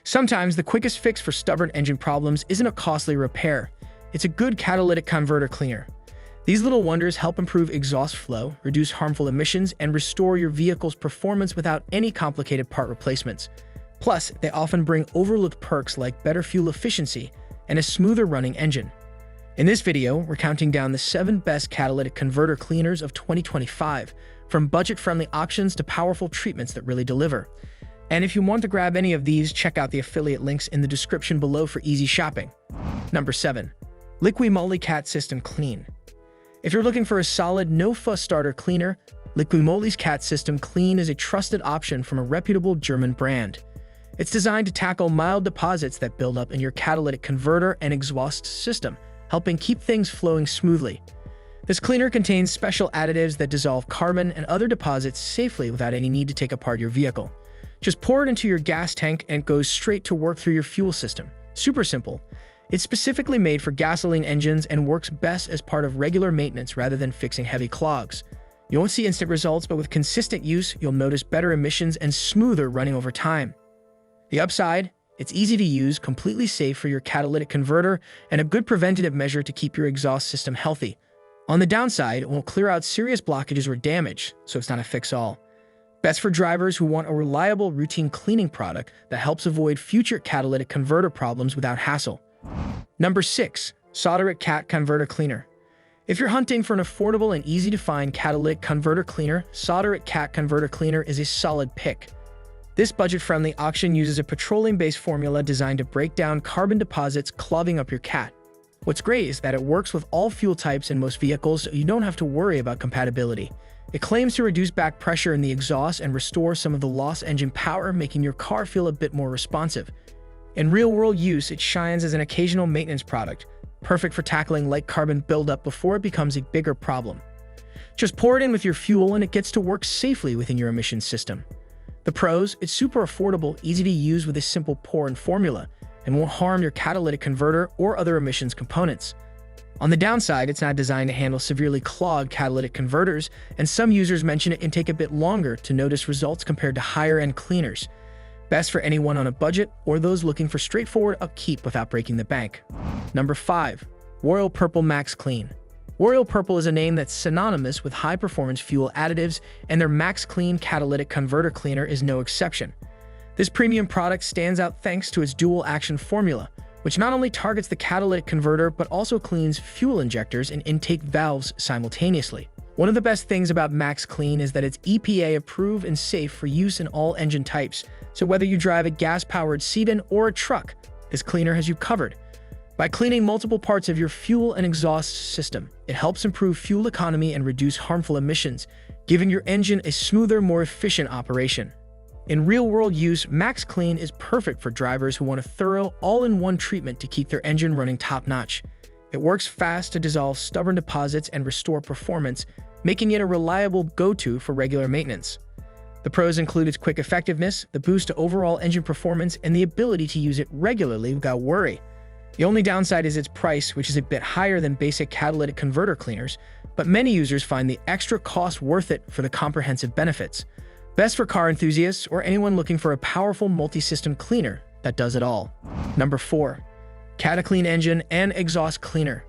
Sometimes the quickest fix for stubborn engine problems isn't a costly repair. It's a good catalytic converter cleaner. These little wonders help improve exhaust flow, reduce harmful emissions, and restore your vehicle's performance without any complicated part replacements. Plus, they often bring overlooked perks like better fuel efficiency and a smoother running engine. In this video, we're counting down the 7 best catalytic converter cleaners of 2025, from budget-friendly options to powerful treatments that really deliver. And if you want to grab any of these, check out the affiliate links in the description below for easy shopping. Number 7. Liqui Moly Cat System Clean. If you're looking for a solid, no-fuss starter cleaner, Liqui Moly's Cat System Clean is a trusted option from a reputable German brand. It's designed to tackle mild deposits that build up in your catalytic converter and exhaust system, helping keep things flowing smoothly. This cleaner contains special additives that dissolve carbon and other deposits safely without any need to take apart your vehicle. Just pour it into your gas tank and it goes straight to work through your fuel system. Super simple. It's specifically made for gasoline engines and works best as part of regular maintenance rather than fixing heavy clogs. You won't see instant results, but with consistent use, you'll notice better emissions and smoother running over time. The upside? It's easy to use, completely safe for your catalytic converter, and a good preventative measure to keep your exhaust system healthy. On the downside, it won't clear out serious blockages or damage, so it's not a fix-all. Best for drivers who want a reliable, routine cleaning product that helps avoid future catalytic converter problems without hassle. Number 6. Solderitic Cat Converter Cleaner. If you're hunting for an affordable and easy-to-find catalytic converter cleaner, Solderitic Cat Converter Cleaner is a solid pick. This budget-friendly option uses a petroleum-based formula designed to break down carbon deposits clogging up your cat. What's great is that it works with all fuel types in most vehicles, so you don't have to worry about compatibility. It claims to reduce back pressure in the exhaust and restore some of the lost engine power, making your car feel a bit more responsive. In real-world use, it shines as an occasional maintenance product, perfect for tackling light carbon buildup before it becomes a bigger problem. Just pour it in with your fuel and it gets to work safely within your emissions system. The pros: it's super affordable, easy to use with a simple pour-in formula, and won't harm your catalytic converter or other emissions components. On the downside, it's not designed to handle severely clogged catalytic converters, and some users mention it can take a bit longer to notice results compared to higher-end cleaners. Best for anyone on a budget or those looking for straightforward upkeep without breaking the bank. Number 5. Royal Purple Max Clean. Royal Purple is a name that's synonymous with high-performance fuel additives, and their Max Clean catalytic converter cleaner is no exception. This premium product stands out thanks to its dual-action formula, which not only targets the catalytic converter but also cleans fuel injectors and intake valves simultaneously. One of the best things about Max Clean is that it's EPA approved and safe for use in all engine types, so whether you drive a gas-powered sedan or a truck, this cleaner has you covered. By cleaning multiple parts of your fuel and exhaust system, it helps improve fuel economy and reduce harmful emissions, giving your engine a smoother, more efficient operation. In real-world use, Max Clean is perfect for drivers who want a thorough, all-in-one treatment to keep their engine running top-notch. It works fast to dissolve stubborn deposits and restore performance, making it a reliable go-to for regular maintenance. The pros include its quick effectiveness, the boost to overall engine performance, and the ability to use it regularly without worry. The only downside is its price, which is a bit higher than basic catalytic converter cleaners, but many users find the extra cost worth it for the comprehensive benefits. Best for car enthusiasts or anyone looking for a powerful multi-system cleaner that does it all. Number 4. Cataclean Engine and Exhaust Cleaner.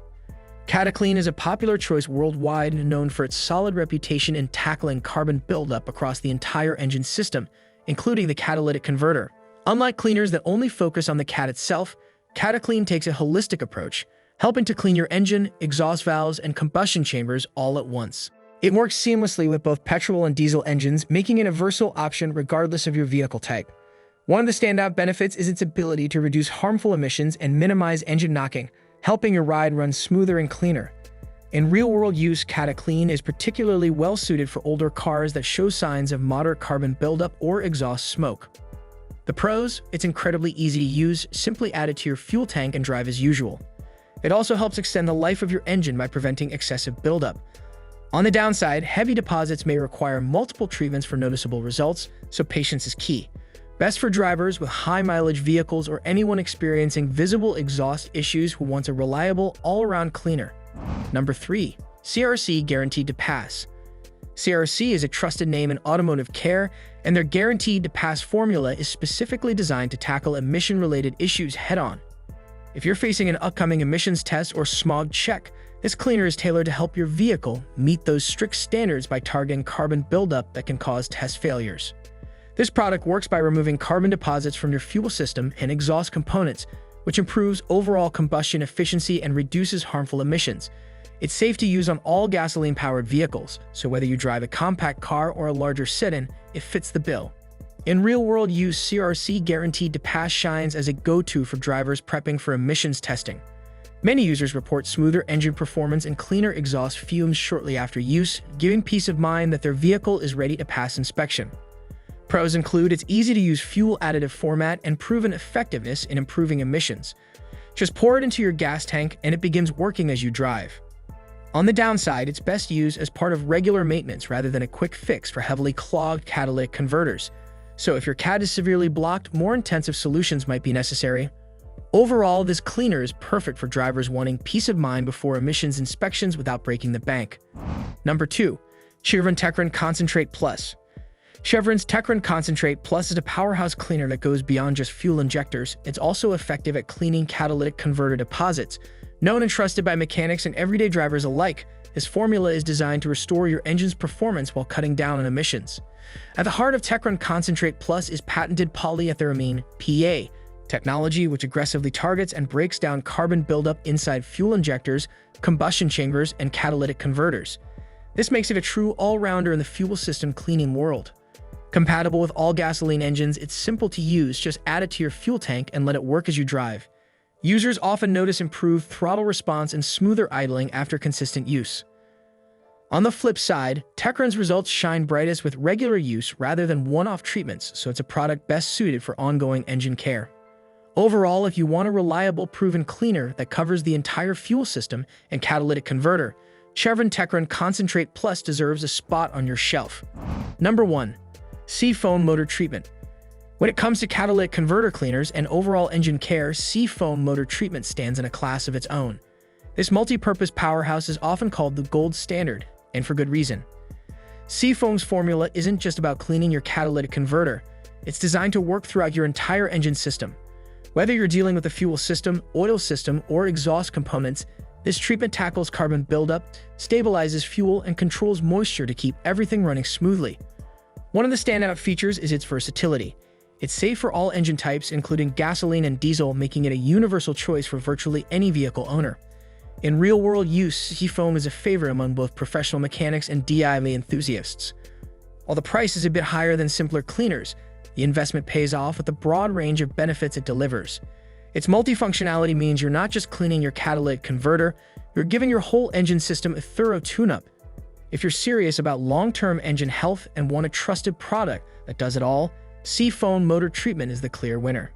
Cataclean is a popular choice worldwide and known for its solid reputation in tackling carbon buildup across the entire engine system, including the catalytic converter. Unlike cleaners that only focus on the cat itself, Cataclean takes a holistic approach, helping to clean your engine, exhaust valves, and combustion chambers all at once. It works seamlessly with both petrol and diesel engines, making it a versatile option regardless of your vehicle type. One of the standout benefits is its ability to reduce harmful emissions and minimize engine knocking, helping your ride run smoother and cleaner. In real-world use, Cataclean is particularly well-suited for older cars that show signs of moderate carbon buildup or exhaust smoke. The pros: it's incredibly easy to use, simply add it to your fuel tank and drive as usual. It also helps extend the life of your engine by preventing excessive buildup. On the downside, heavy deposits may require multiple treatments for noticeable results, so patience is key. Best for drivers with high-mileage vehicles or anyone experiencing visible exhaust issues who wants a reliable, all-around cleaner. Number 3. CRC Guaranteed to Pass. CRC is a trusted name in automotive care, and their guaranteed to pass formula is specifically designed to tackle emission-related issues head-on. If you're facing an upcoming emissions test or smog check, this cleaner is tailored to help your vehicle meet those strict standards by targeting carbon buildup that can cause test failures. This product works by removing carbon deposits from your fuel system and exhaust components, which improves overall combustion efficiency and reduces harmful emissions. It's safe to use on all gasoline-powered vehicles, so whether you drive a compact car or a larger sedan, it fits the bill. In real-world use, CRC Guaranteed to Pass shines as a go-to for drivers prepping for emissions testing. Many users report smoother engine performance and cleaner exhaust fumes shortly after use, giving peace of mind that their vehicle is ready to pass inspection. Pros include its easy-to-use fuel additive format and proven effectiveness in improving emissions. Just pour it into your gas tank and it begins working as you drive. On the downside, it's best used as part of regular maintenance rather than a quick fix for heavily clogged catalytic converters. So if your cat is severely blocked, more intensive solutions might be necessary. Overall, this cleaner is perfect for drivers wanting peace of mind before emissions inspections without breaking the bank. Number 2. Chevron Techron Concentrate Plus. Chevron's Techron Concentrate Plus is a powerhouse cleaner that goes beyond just fuel injectors. It's also effective at cleaning catalytic converter deposits. Known and trusted by mechanics and everyday drivers alike, this formula is designed to restore your engine's performance while cutting down on emissions. At the heart of Techron Concentrate Plus is patented polyethylamine (PA) technology, which aggressively targets and breaks down carbon buildup inside fuel injectors, combustion chambers, and catalytic converters. This makes it a true all-rounder in the fuel system cleaning world. Compatible with all gasoline engines, it's simple to use. Just add it to your fuel tank and let it work as you drive. Users often notice improved throttle response and smoother idling after consistent use. On the flip side, Techron's results shine brightest with regular use rather than one-off treatments, so it's a product best suited for ongoing engine care. Overall, if you want a reliable, proven cleaner that covers the entire fuel system and catalytic converter, Chevron Techron Concentrate Plus deserves a spot on your shelf. Number 1. Seafoam Motor Treatment. When it comes to catalytic converter cleaners and overall engine care, seafoam motor treatment stands in a class of its own. This multi-purpose powerhouse is often called the gold standard, and for good reason. Seafoam's formula isn't just about cleaning your catalytic converter. It's designed to work throughout your entire engine system. Whether you're dealing with the fuel system, oil system, or exhaust components, this treatment tackles carbon buildup, stabilizes fuel, and controls moisture to keep everything running smoothly. One of the standout features is its versatility. It's safe for all engine types, including gasoline and diesel, making it a universal choice for virtually any vehicle owner. In real-world use, seafoam is a favorite among both professional mechanics and DIY enthusiasts. While the price is a bit higher than simpler cleaners, the investment pays off with the broad range of benefits it delivers. Its multifunctionality means you're not just cleaning your catalytic converter, you're giving your whole engine system a thorough tune-up. If you're serious about long-term engine health and want a trusted product that does it all, Seafoam Motor Treatment is the clear winner.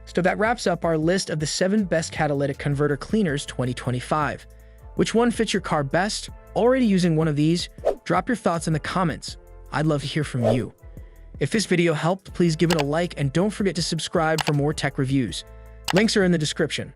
So that wraps up our list of the 7 best catalytic converter cleaners 2025. Which one fits your car best? Already using one of these? Drop your thoughts in the comments. I'd love to hear from you. If this video helped, please give it a like and don't forget to subscribe for more tech reviews. Links are in the description.